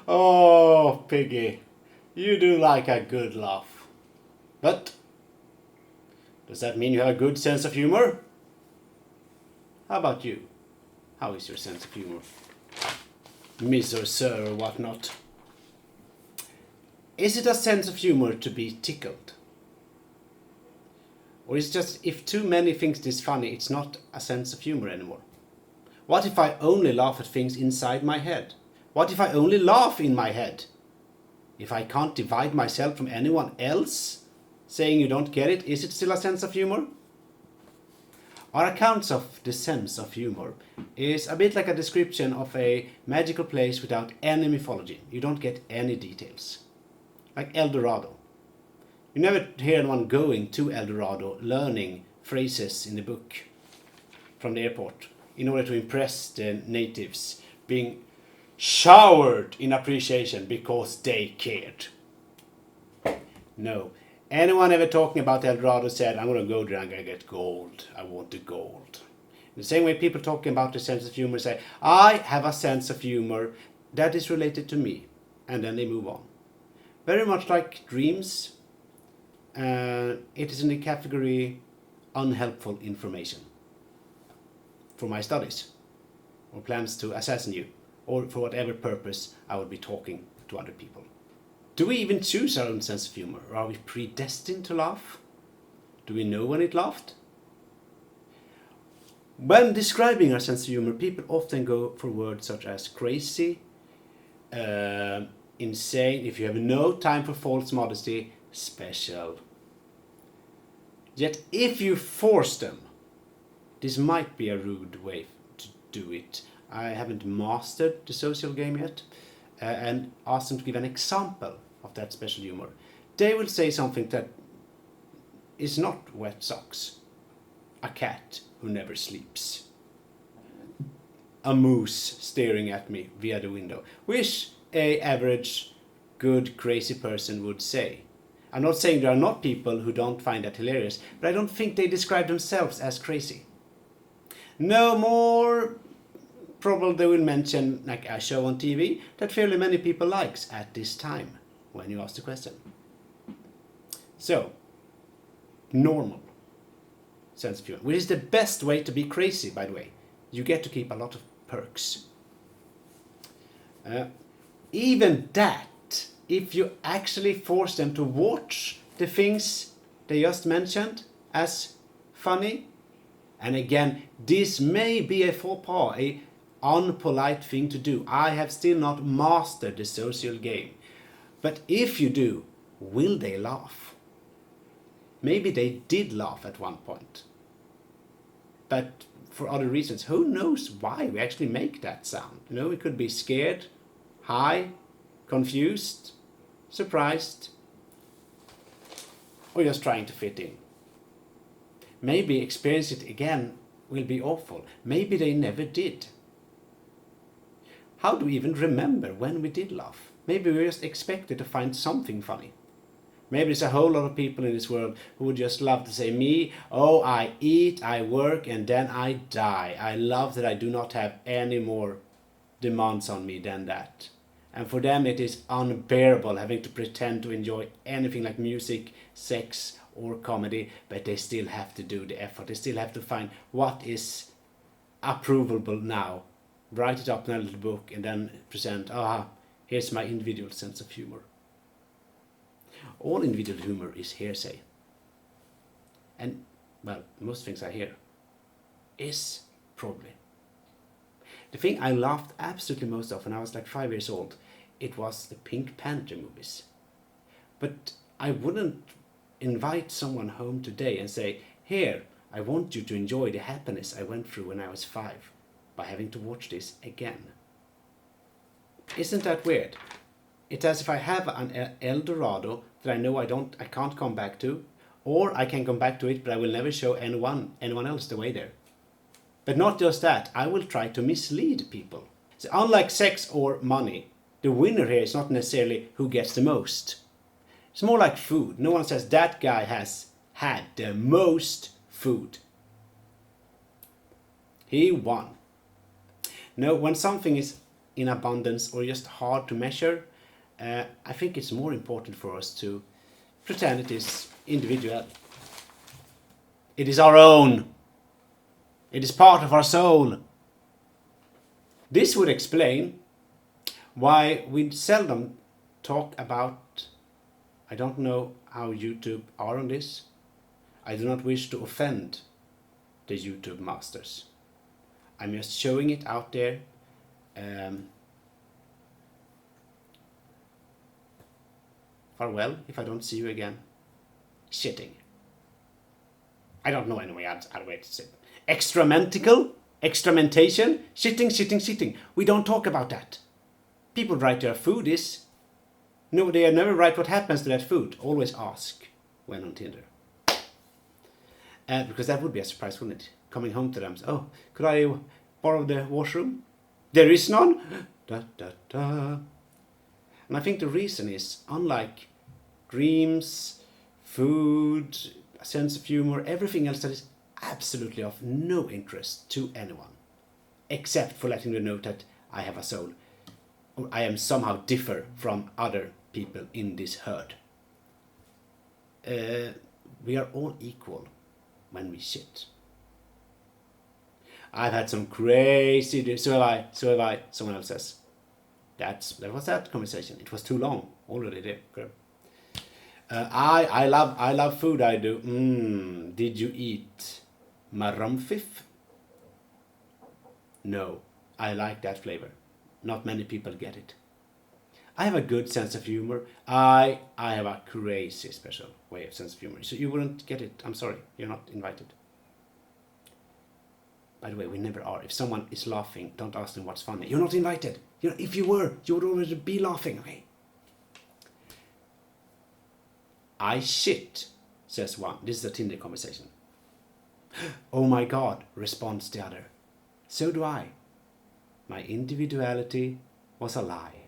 Oh, Piggy, you do like a good laugh. But does that mean you have a good sense of humor? How about you? How is your sense of humor? Miss or sir or whatnot? Is it a sense of humor to be tickled? Or is it just if too many think this funny, it's not a sense of humor anymore? What if I only laugh at things inside my head? What if I only laugh in my head? If I can't divide myself from anyone else saying you don't get it, is it still a sense of humor? Our accounts of the sense of humor is a bit like a description of a magical place without any mythology. You don't get any details. Like El Dorado. You never hear anyone going to El Dorado learning phrases in the book from the airport in order to impress the natives, being showered in appreciation because they cared. No. Anyone ever talking about El Dorado said, I'm going to go there, I'm going to get gold. I want the gold. In the same way people talking about the sense of humor say, I have a sense of humor that is related to me. And then they move on. Very much like dreams, it is in the category unhelpful information for my studies or plans to assassinate you or for whatever purpose I would be talking to other people. Do we even choose our own sense of humor, or are we predestined to laugh? Do we know when it laughed? When describing our sense of humor, people often go for words such as crazy, insane, if you have no time for false modesty, special. Yet if you force them, this might be a rude way to do it. I haven't mastered the social game yet, and ask them to give an example of that special humor. They will say something that is not wet socks, a cat who never sleeps, a moose staring at me via the window, which a average good crazy person would say. I'm not saying there are not people who don't find that hilarious, but I don't think they describe themselves as crazy. No more probably they will mention like a show on TV that fairly many people likes at this time when you ask the question. So, normal sense of humor, which is the best way to be crazy, by the way. You get to keep a lot of perks. Even that, if you actually force them to watch the things they just mentioned as funny, and again, this may be a faux pas, a unpolite thing to do. I have still not mastered the social game. But if you do, will they laugh? Maybe they did laugh at one point. But for other reasons, who knows why we actually make that sound? You know, it could be scared, high, confused, surprised, or just trying to fit in. Maybe experience it again will be awful. Maybe they never did. How do we even remember when we did laugh? Maybe we just expected to find something funny. Maybe there's a whole lot of people in this world who would just love to say, me, oh, I eat, I work, and then I die. I love that I do not have any more demands on me than that. And for them it is unbearable having to pretend to enjoy anything like music, sex, or comedy, but they still have to do the effort. They still have to find what is approvable now, write it up in a little book, and then present, here's my individual sense of humor. All individual humor is hearsay. And, well, most things I hear is probably. The thing I laughed absolutely most of when I was like 5 years old, it was the Pink Panther movies. But I wouldn't invite someone home today and say, here, I want you to enjoy the happiness I went through when I was 5 by having to watch this again. Isn't that weird? It's as if I have an El Dorado that I know I can't come back to, or I can come back to it, but I will never show anyone else the way there. But not just that, I will try to mislead people. So unlike sex or money, the winner here is not necessarily who gets the most. It's more like food. No one says that guy has had the most food. He won. No, when something is in abundance or just hard to measure, I think it's more important for us to pretend it is individual. It is our own. It is part of our soul. This would explain why we seldom talk about, I don't know how YouTube are on this. I do not wish to offend the YouTube masters. I'm just showing it out there. Farewell if I don't see you again. Shitting. I don't know any other way to say it. Extramentation, shitting. We don't talk about that. People write their food is. No, they never write what happens to that food. Always ask when on Tinder. Because that would be a surprise, wouldn't it? Coming home to them, oh, could I borrow the washroom? There is none? Da, da, da. And I think the reason is, unlike dreams, food, a sense of humor, everything else that is absolutely of no interest to anyone, except for letting them know that I have a soul, or I am somehow differ from other people in this herd. We are all equal when we shit. I've had some crazy, so have I, someone else says. That was that conversation. It was too long already there. I love food, I do. Did you eat marumfif? No, I like that flavor. Not many people get it. I have a good sense of humor. I have a crazy special way of sense of humor. So you wouldn't get it. I'm sorry, you're not invited. By the way, we never are. If someone is laughing, don't ask them what's funny. You're not invited. If you were, you would already be laughing. Okay. I shit, says one. This is a Tinder conversation. Oh my God, responds the other. So do I. My individuality was a lie.